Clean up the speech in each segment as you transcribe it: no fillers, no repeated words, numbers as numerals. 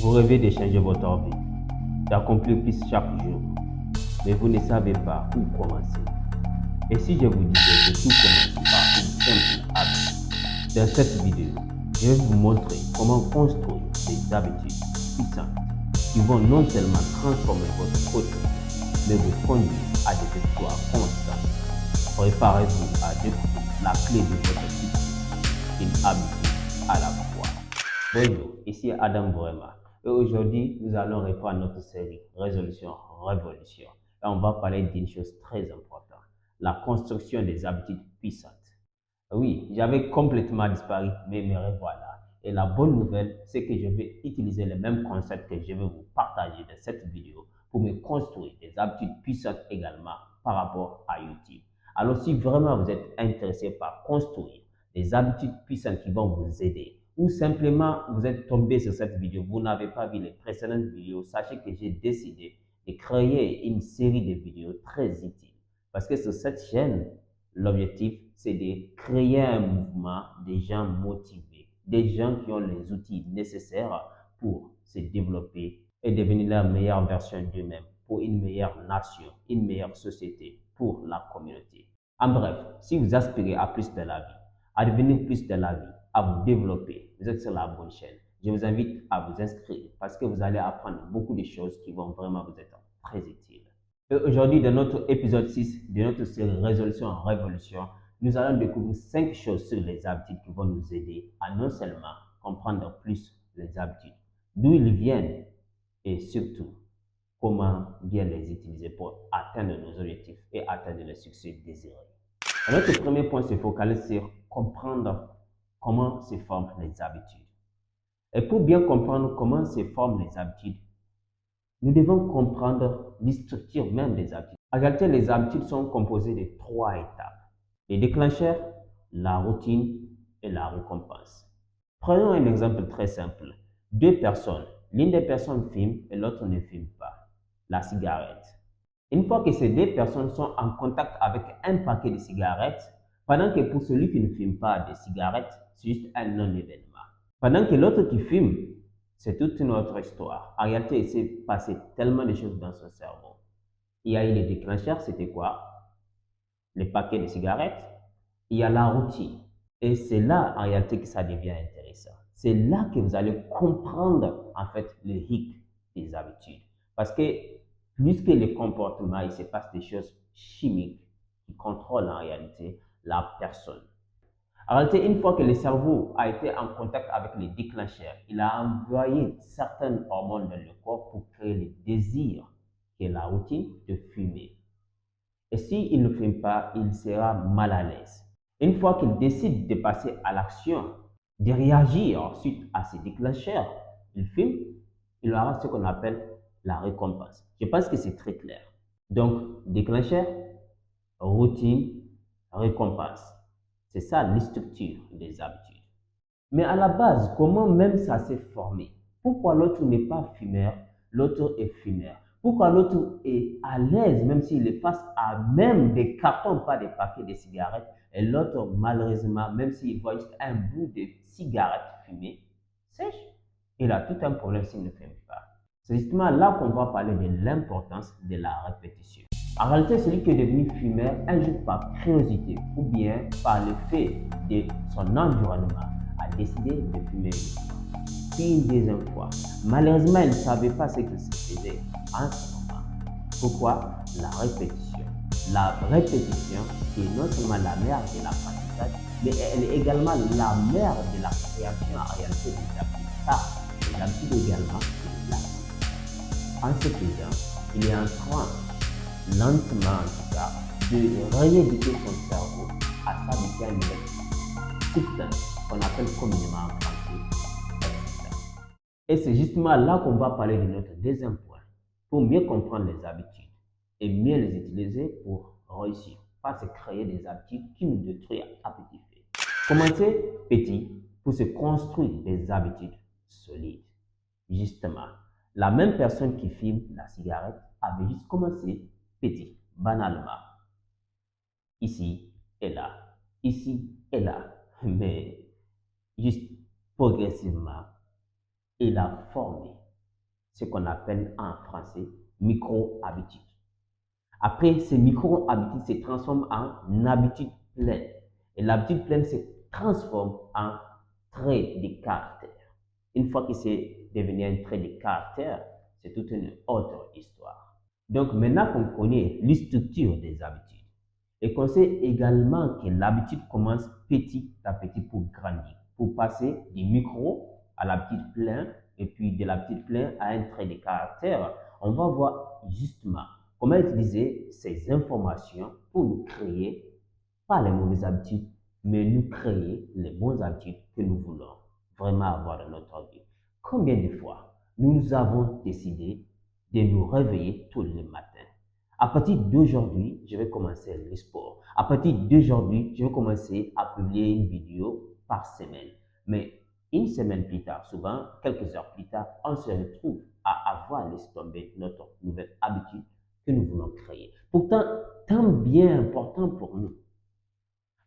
Vous rêvez de changer votre vie, d'accomplir plus chaque jour, mais vous ne savez pas où commencer. Et si je vous disais que tout commence par une simple habitude? Dans cette vidéo, je vais vous montrer comment construire des habitudes puissantes qui vont non seulement transformer votre quotidien, mais vous conduire à des victoires constantes. Préparez-vous à découvrir la clé de votre succès, une habitude à la fois. Bonjour, ici Adam Bourema. Et aujourd'hui, nous allons reprendre notre série Résolution Révolution. Et on va parler d'une chose très importante, la construction des habitudes puissantes. Oui, j'avais complètement disparu, mais me revoilà. Et la bonne nouvelle, c'est que je vais utiliser les mêmes concepts que je vais vous partager dans cette vidéo pour me construire des habitudes puissantes également par rapport à YouTube. Alors, si vraiment vous êtes intéressé par construire des habitudes puissantes qui vont vous aider, ou simplement vous êtes tombé sur cette vidéo, vous n'avez pas vu les précédentes vidéos, sachez que j'ai décidé de créer une série de vidéos très utiles. Parce que sur cette chaîne, l'objectif, c'est de créer un mouvement des gens motivés, des gens qui ont les outils nécessaires pour se développer et devenir la meilleure version d'eux-mêmes pour une meilleure nation, une meilleure société, pour la communauté. En bref, si vous aspirez à plus de la vie, à devenir plus de la vie, à vous développer, vous êtes sur la bonne chaîne. Je vous invite à vous inscrire parce que vous allez apprendre beaucoup de choses qui vont vraiment vous être très utiles. Et aujourd'hui, dans notre épisode 6 de notre série Résolution en Révolution, nous allons découvrir 5 choses sur les habitudes qui vont nous aider à non seulement comprendre plus les habitudes, d'où ils viennent et surtout comment bien les utiliser pour atteindre nos objectifs et atteindre le succès désiré. Et notre premier point se focalise sur comprendre comment se forment les habitudes. Et pour bien comprendre comment se forment les habitudes, nous devons comprendre les structures même des habitudes. En réalité, les habitudes sont composées de 3 étapes. Les déclencheurs, la routine et la récompense. Prenons un exemple très simple. 2 personnes, l'une des personnes fume et l'autre ne fume pas. La cigarette. Une fois que ces 2 personnes sont en contact avec un paquet de cigarettes, pendant que pour celui qui ne fume pas de cigarettes, c'est juste un non-événement. Pendant que l'autre qui fume, c'est toute une autre histoire. En réalité, il s'est passé tellement de choses dans son cerveau. Il y a eu les déclencheurs, c'était quoi? Les paquets de cigarettes. Il y a la routine. Et c'est là, en réalité, que ça devient intéressant. C'est là que vous allez comprendre, en fait, le hic des habitudes. Parce que, plus que les comportements, il se passe des choses chimiques qui contrôlent, en réalité, la personne. En réalité, une fois que le cerveau a été en contact avec les déclencheurs, il a envoyé certaines hormones dans le corps pour créer le désir, qui est la routine, de fumer. Et s'il ne fume pas, il sera mal à l'aise. Une fois qu'il décide de passer à l'action, de réagir suite à ces déclencheurs, il fume, il aura ce qu'on appelle la récompense. Je pense que c'est très clair. Donc, déclencheur, routine, récompense. C'est ça les structures des habitudes. Mais à la base, comment même ça s'est formé? Pourquoi l'autre n'est pas fumeur, l'autre est fumeur? Pourquoi l'autre est à l'aise même s'il est face à même des cartons, pas des paquets de cigarettes, et l'autre malheureusement, même s'il voit juste un bout de cigarette fumée, sèche, il a tout un problème s'il ne fume pas. C'est justement là qu'on va parler de l'importance de la répétition. En réalité, celui qui est devenu fumeur, un jour par curiosité ou bien par le fait de son environnement, a décidé de fumer puis une deuxième fois. Malheureusement, il ne savait pas ce qu'il se faisait en ce moment. Pourquoi? La répétition. La répétition est non seulement la mère de l'apprentissage, mais elle est également la mère de la création en réalité des habitudes. Car les habitudes également, c'est là. En ce faisant, il est en train, lentement en tout cas, de rééduquer son cerveau à s'habituer à une nouvelle substance qu'on appelle communément en français excitant. Et c'est justement là qu'on va parler de notre deuxième point, pour mieux comprendre les habitudes et mieux les utiliser pour réussir, pas se créer des habitudes qui nous détruisent à petit feu. Commencez petit pour se construire des habitudes solides. Justement, la même personne qui fume la cigarette avait juste commencé petit, banalement. Ici et là, ici et là. Mais juste progressivement, il a formé ce qu'on appelle en français micro-habitudes. Après, ces micro-habitudes se transforment en habitudes pleines. Et l'habitude pleine se transforme en trait de caractère. Une fois que c'est devenu un trait de caractère, c'est toute une autre histoire. Donc maintenant qu'on connaît les structures des habitudes et qu'on sait également que l'habitude commence petit à petit pour grandir, pour passer du micro à l'habitude pleine et puis de l'habitude pleine à un trait de caractère, on va voir justement comment utiliser ces informations pour nous créer, pas les mauvaises habitudes, mais nous créer les bonnes habitudes que nous voulons vraiment avoir dans notre vie. Combien de fois nous avons décidé de nous réveiller tous les matins? À partir d'aujourd'hui, je vais commencer le sport. À partir d'aujourd'hui, je vais commencer à publier une vidéo par semaine. Mais une semaine plus tard, souvent quelques heures plus tard, on se retrouve à avoir laissé tomber notre nouvelle habitude que nous voulons créer. Pourtant, tant bien important pour nous.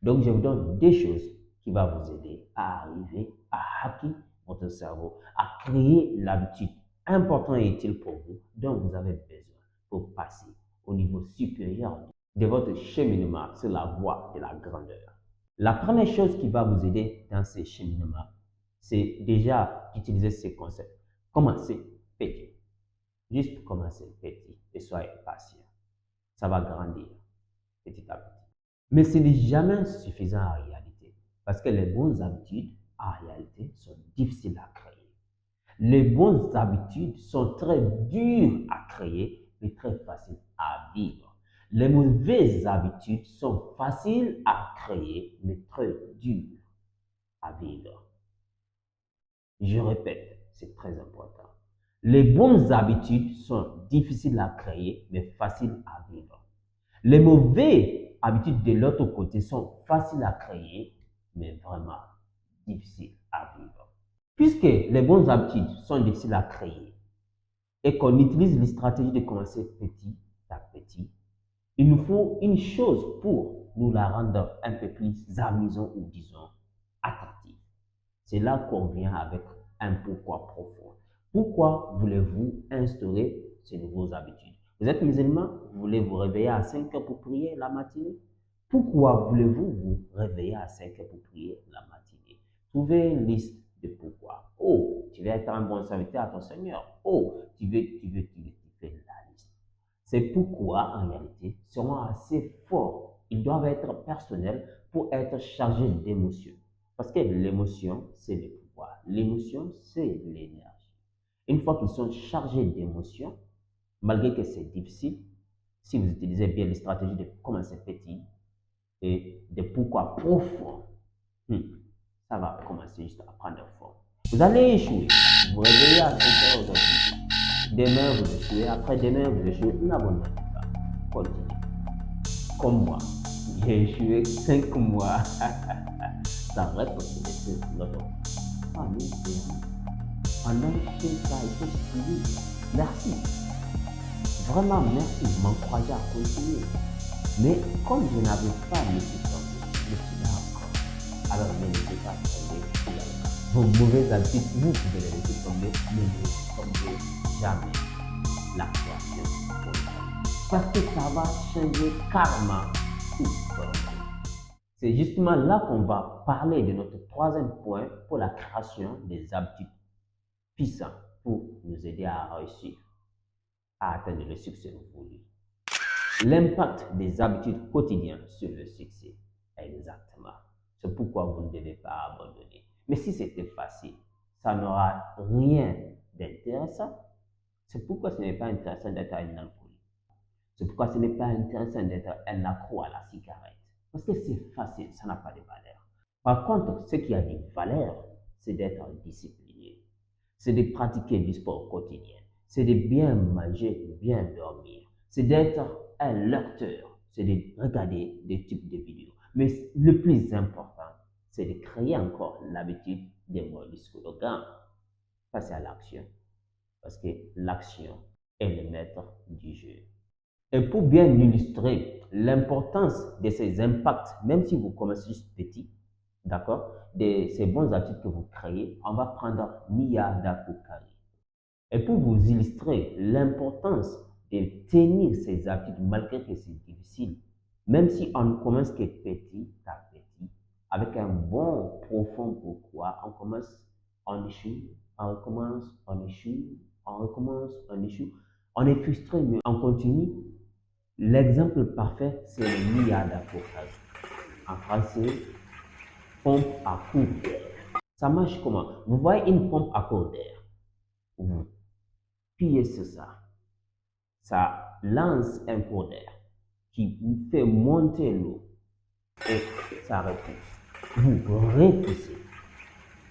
Donc, je vous donne des choses qui vont vous aider à arriver à hacker votre cerveau, à créer l'habitude importante et utile pour vous dont vous avez besoin pour passer au niveau supérieur de votre cheminement sur la voie de la grandeur. La première chose qui va vous aider dans ce cheminement, c'est déjà d'utiliser ces concepts. Commencez petit. Juste commencez petit et soyez patient. Ça va grandir petit à petit. Mais ce n'est jamais suffisant en réalité, parce que les bonnes habitudes, en réalité, sont difficiles à créer. Les bonnes habitudes sont très dures à créer, mais très faciles à vivre. Les mauvaises habitudes sont faciles à créer, mais très dures à vivre. Je répète, c'est très important. Les bonnes habitudes sont difficiles à créer, mais faciles à vivre. Les mauvaises habitudes de l'autre côté sont faciles à créer, mais vraiment difficiles à vivre. Puisque les bonnes habitudes sont difficiles à créer et qu'on utilise les stratégies de commencer petit à petit, il nous faut une chose pour nous la rendre un peu plus amusante ou disons attractive. C'est là qu'on vient avec un pourquoi profond. Pourquoi voulez-vous instaurer ces nouvelles habitudes? Vous êtes musulman, vous voulez vous réveiller à 5 heures pour prier la matinée? Pourquoi voulez-vous vous réveiller à 5 heures pour prier la matinée? Trouvez une liste de pourquoi. Oh, tu veux être un bon serviteur à ton Seigneur. Oh, tu veux fais la liste. Ces pourquoi, en réalité, seront assez forts. Ils doivent être personnels pour être chargés d'émotions. Parce que l'émotion, c'est le pouvoir. L'émotion, c'est l'énergie. Une fois qu'ils sont chargés d'émotions, malgré que c'est difficile, si vous utilisez bien les stratégies de commencer petit et de pourquoi profond, ça va commencer juste à prendre forme. Vous allez échouer. Vous vous réveillez à 5 heures aujourd'hui. Demain, vous échouez. Après-demain, vous échouez. N'abandonnez pas. Continuez. Comme moi, j'ai échoué 5 mois. Ça reste possible de notre famille. Pendant que ça a été suivi. Merci. Vraiment, merci. Je m'encourageais à continuer. Mais comme je n'avais pas laissé tomber, je suis là encore. Alors ne laissez pas tomber. Vos mauvaises habitudes, vous pouvez les laisser tomber, mais ne tombez jamais la création pour vous. Parce que ça va changer carrément tout votre vie. C'est justement là qu'on va parler de notre troisième point pour la création des habitudes puissantes pour nous aider à réussir, à atteindre le succès voulu. L'impact des habitudes quotidiennes sur le succès. Exactement. C'est pourquoi vous ne devez pas abandonner. Mais si c'était facile, ça n'aura rien d'intéressant. C'est pourquoi ce n'est pas intéressant d'être un alcoolique. C'est pourquoi ce n'est pas intéressant d'être un accro à la cigarette. Parce que c'est facile, ça n'a pas de valeur. Par contre, ce qui a de valeur, c'est d'être discipliné. C'est de pratiquer du sport quotidien. C'est de bien manger, bien dormir. C'est d'être un lecteur. C'est de regarder des types de vidéos. Mais le plus important, c'est de créer encore l'habitude de mollusques de gamme. Passer à l'action. Parce que l'action est le maître du jeu. Et pour bien illustrer l'importance de ces impacts, même si vous commencez juste petit, d'accord, de ces bonnes habitudes que vous créez, on va prendre Mia Dakoukari. Et pour vous illustrer l'importance de tenir ces habitudes malgré que c'est difficile, même si on commence que petit à petit, avec un bon profond pourquoi, on commence, on échoue, on recommence, on échoue, on recommence, on échoue. On est frustré, mais on continue. L'exemple parfait, c'est le MIA d'Apophase. En français, pompe à court d'air. Ça marche comment? Vous voyez une pompe à court d'air. Vous appuyez sur ça. Ça lance un cours d'air qui vous fait monter l'eau et ça repousse. Vous repoussez.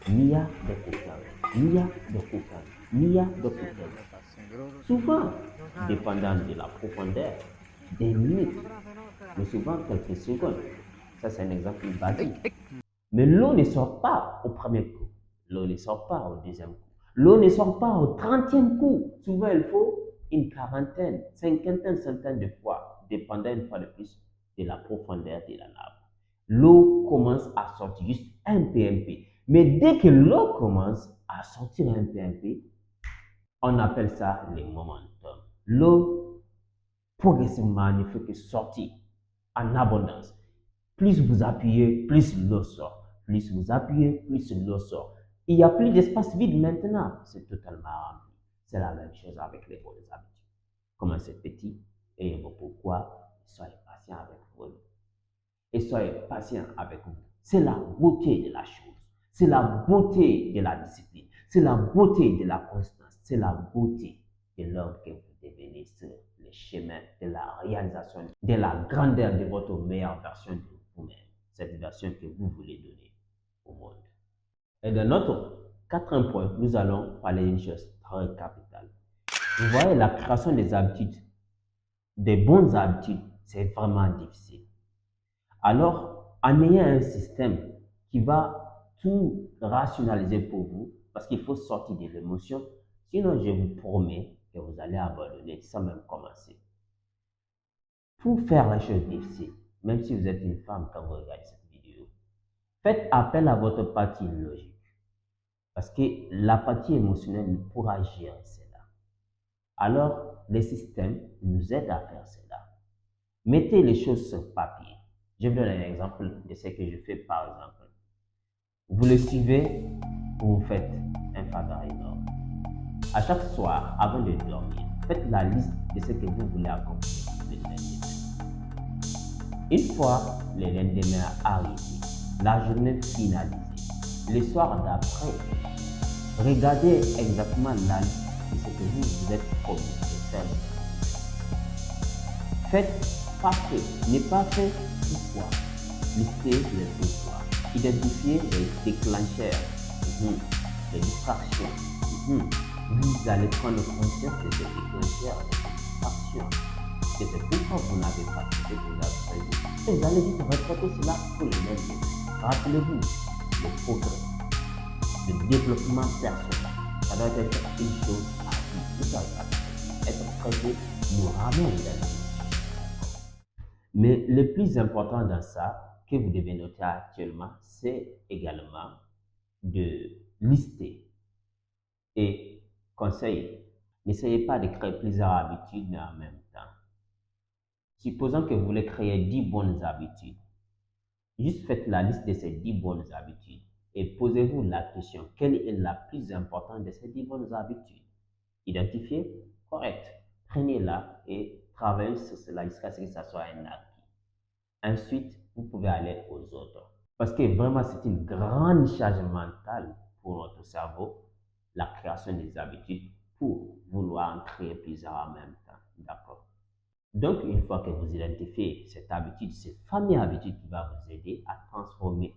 Mia de Koukari, Mia de Koukari, Mia de Koukari. Souvent, dépendant de la profondeur, des minutes, mais souvent quelques secondes. Ça, c'est un exemple basique. Mais l'eau ne sort pas au premier coup. L'eau ne sort pas au deuxième coup. L'eau ne sort pas au 30e coup. Souvent, il faut une quarantaine, cinquantaine, centaine de fois, dépendant une fois de plus de la profondeur de la nappe. L'eau commence à sortir juste un peu. Mais dès que l'eau commence à sortir un peu, on appelle ça le momentum. L'eau, progressivement, ne fait que sortir en abondance. Plus vous appuyez, plus l'eau sort. Plus vous appuyez, plus l'eau sort. Il n'y a plus d'espace vide maintenant. C'est totalement rempli. C'est la même chose avec les bonnes habitudes. Commencez petit et vos pourquoi. Soyez patient avec vous. Et soyez patient avec vous. C'est la beauté de la chose. C'est la beauté de la discipline. C'est la beauté de la constance. C'est la beauté de l'homme que vous devenez sur le chemin de la réalisation, de la grandeur de votre meilleure version de vous-même. Cette version que vous voulez donner au monde. Et dans notre quatrième point, nous allons parler d'une chose très capitale. Vous voyez, la création des habitudes, des bonnes habitudes, c'est vraiment difficile. Alors, en ayant un système qui va tout rationaliser pour vous, parce qu'il faut sortir de l'émotion, sinon je vous promets que vous allez abandonner sans même commencer. Pour faire les choses difficiles, même si vous êtes une femme quand vous regardez cette vidéo, faites appel à votre partie logique. Parce que la partie émotionnelle ne pourra gérer cela. Alors, les systèmes nous aident à faire cela. Mettez les choses sur papier. Je vous donne un exemple de ce que je fais par exemple. Vous le suivez, vous faites un faveur énorme. À chaque soir, avant de dormir, faites la liste de ce que vous voulez accomplir le lendemain. Une fois le lendemain arrivé, la journée finalisée, le soir d'après, regardez exactement la liste de ce que vous êtes promis de faire. Faites pas fait, n'est pas fait, pourquoi? Listez les pourquoi. Identifiez les déclencheurs, les distractions. Vous allez prendre conscience de ces déclencheurs, de ces distractions. Et c'est pourquoi vous n'avez pas fait ce que vous avez prévu. Et vous allez juste reporter cela pour le lendemain. Rappelez-vous le progrès, le développement personnel. Ça doit être une chose à vie. Vous savez, être prêté nous ramène dans la vie. Mais le plus important dans ça, que vous devez noter actuellement, c'est également de lister. Et conseil, n'essayez pas de créer plusieurs habitudes en même temps. Supposons que vous voulez créer 10 bonnes habitudes. Juste faites la liste de ces 10 bonnes habitudes et posez-vous la question, quelle est la plus importante de ces 10 bonnes habitudes? Identifiez, correct. Prenez-la et travaillez sur cela jusqu'à ce que ça soit un acquis. Ensuite, vous pouvez aller aux autres. Parce que vraiment, c'est une grande charge mentale pour notre cerveau, la création des habitudes pour vouloir en créer plusieurs en même temps. D'accord? Donc, une fois que vous identifiez cette habitude, cette famille habitude qui va vous aider à transformer,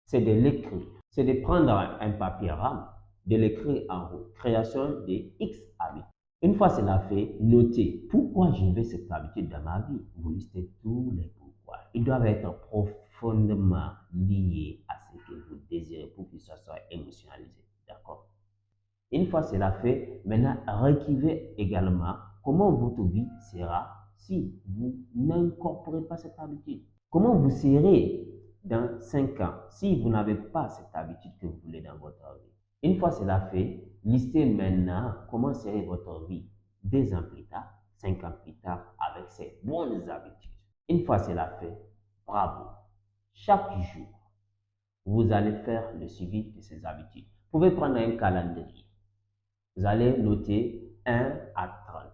c'est de l'écrire. C'est de prendre un papier rame, de l'écrire en haut. Création des X habitudes. Une fois cela fait, notez pourquoi je veux cette habitude dans ma vie. Vous listez tous les pourquoi. Ils doivent être profondément liés à ce que vous désirez pour que ça soit émotionnalisé. D'accord? Une fois cela fait, maintenant réécrivez également comment votre vie sera si vous n'incorporez pas cette habitude. Comment vous serez dans 5 ans si vous n'avez pas cette habitude que vous voulez dans votre vie. Une fois cela fait, listez maintenant comment serait votre vie 2 ans plus tard, 5 ans plus tard avec ces bonnes habitudes. Une fois cela fait, bravo. Chaque jour, vous allez faire le suivi de ces habitudes. Vous pouvez prendre un calendrier. Vous allez noter 1 à 30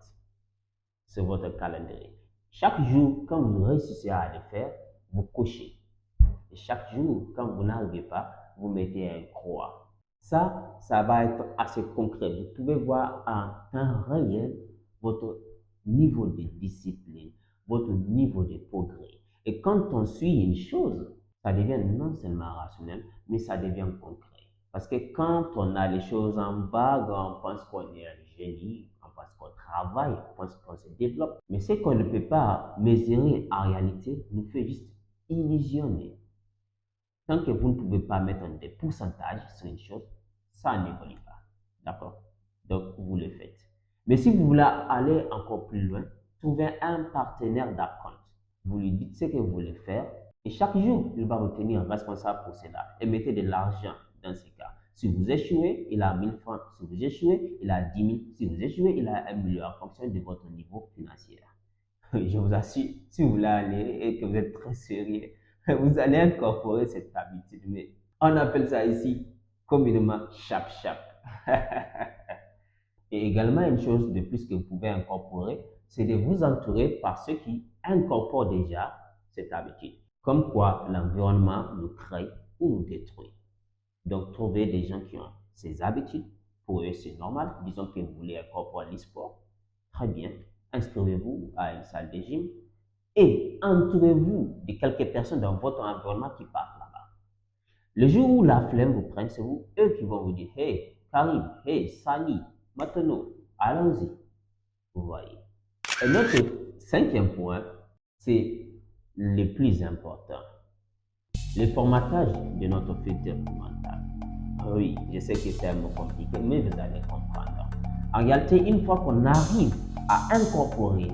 sur votre calendrier. Chaque jour, quand vous réussissez à le faire, vous cochez. Et chaque jour, quand vous n'arrivez pas, vous mettez un croix. Ça va être assez concret. Vous pouvez voir en temps réel votre niveau de discipline, votre niveau de progrès. Et quand on suit une chose, ça devient non seulement rationnel, mais ça devient concret. Parce que quand on a les choses en vague, on pense qu'on est un génie, on pense qu'on travaille, on pense qu'on se développe. Mais ce qu'on ne peut pas mesurer en réalité nous fait juste illusionner. Tant que vous ne pouvez pas mettre des pourcentages sur une chose, ça n'évolue pas. D'accord? Donc, vous le faites. Mais si vous voulez aller encore plus loin, trouvez un partenaire d'apprendre. Vous lui dites ce que vous voulez faire et chaque jour, il va vous tenir responsable pour cela et mettez de l'argent dans ce cas. Si vous échouez, il a 1000 francs. Si vous échouez, il a 10 000. Si vous échouez, il a 1 million en fonction de votre niveau financier. Je vous assure, si vous voulez aller et que vous êtes très sérieux, vous allez incorporer cette habitude. Mais on appelle ça ici communément chap-chap. Et également, une chose de plus que vous pouvez incorporer, c'est de vous entourer par ceux qui incorporent déjà cette habitude. Comme quoi l'environnement nous crée ou nous détruit. Donc, trouver des gens qui ont ces habitudes. Pour eux, c'est normal. Disons que vous voulez incorporer l'e-sport. Très bien. Inscrivez-vous à une salle de gym et entourez-vous de quelques personnes dans votre environnement qui partent là-bas. Le jour où la flemme vous prenne, c'est vous, eux qui vont vous dire, hey, Karim, hey, Sani, maintenant, allons-y. Vous voyez. Et notre 5e point, c'est le plus important. Le formatage de notre futur mental. Oui, je sais que c'est un mot compliqué, mais vous allez comprendre. En réalité, une fois qu'on arrive à incorporer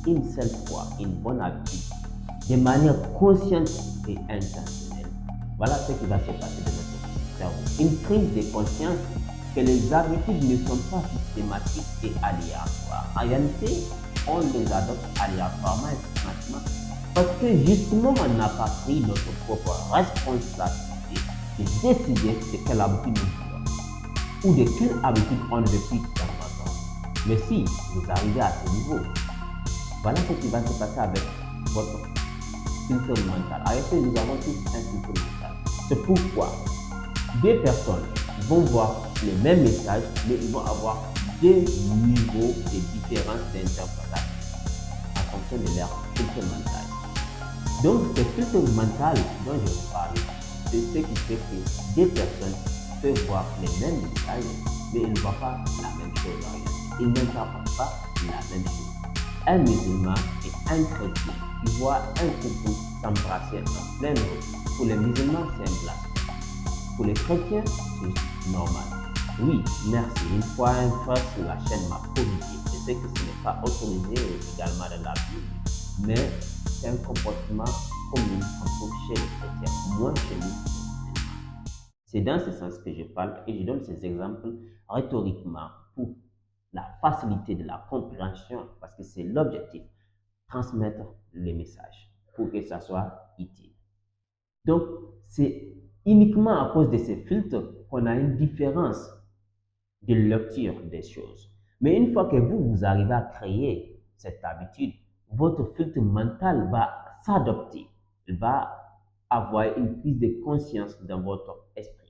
une seule fois une bonne habitude de manière consciente et intentionnelle, voilà ce qui va se passer de notre cerveau. Une prise de conscience que les habitudes ne sont pas systématiques et aléatoires. En réalité, on les adopte aléatoirement et systématiquement parce que justement, on n'a pas pris notre propre responsabilité de décider de quelle habitude nous voulons ou de quelle habitude on ne veut plus dans notre vie. Mais si vous arrivez à ce niveau, voilà ce qui va se passer avec votre filtre mental. En réalité, nous avons tous un filtre mental. C'est pourquoi 2 personnes vont voir le même message, mais ils vont avoir 2 niveaux de différence d'interprétation en fonction de leur filtre mental. Donc, ce filtre mental dont je vous parle, c'est ce qui fait que 2 personnes peuvent voir les mêmes messages, mais ils ne voient pas la même chose en réalité. Ils n'interprètent pas la même chose. Un musulman et un chrétien qui voient un couple s'embrasser en pleine rue. Pour les musulmans, c'est un blasphème. Pour les chrétiens, c'est normal. Oui, merci. Une fois un frère sur la chaîne m'a corrigé. Je sais que ce n'est pas autorisé également dans la Bible, mais c'est un comportement commun qu'on trouve chez les chrétiens, moins chez nous. C'est dans ce sens que je parle et je donne ces exemples rhétoriquement pour la facilité de la compréhension, parce que c'est l'objectif, transmettre les messages pour que ça soit utile. Donc, c'est uniquement à cause de ces filtres qu'on a une différence de lecture des choses. Mais une fois que vous arrivez à créer cette habitude, votre filtre mental va s'adopter. Il va avoir une prise de conscience dans votre esprit.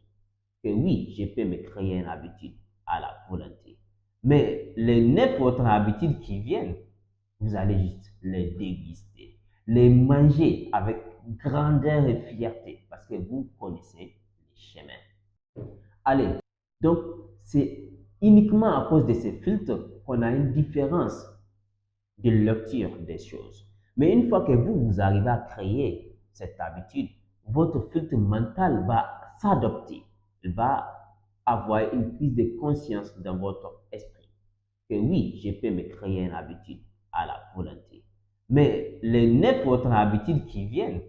Que oui, je peux me créer une habitude à la volonté. Mais les 9 autres habitudes qui viennent, vous allez juste les déguster, les manger avec grandeur et fierté parce que vous connaissez les chemins. Allez, donc c'est uniquement à cause de ces filtres qu'on a une différence de lecture des choses. Mais une fois que vous arrivez à créer cette habitude, votre filtre mental va s'adopter. Il va avoir une prise de conscience dans votre esprit. Que oui, je peux me créer une habitude à la volonté. Mais les 9 autres habitudes qui viennent,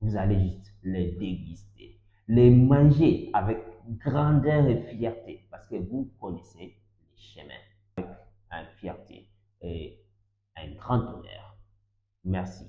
vous allez juste les déguster, les manger avec grandeur et fierté, parce que vous connaissez les chemins avec fierté et un grand honneur. Merci.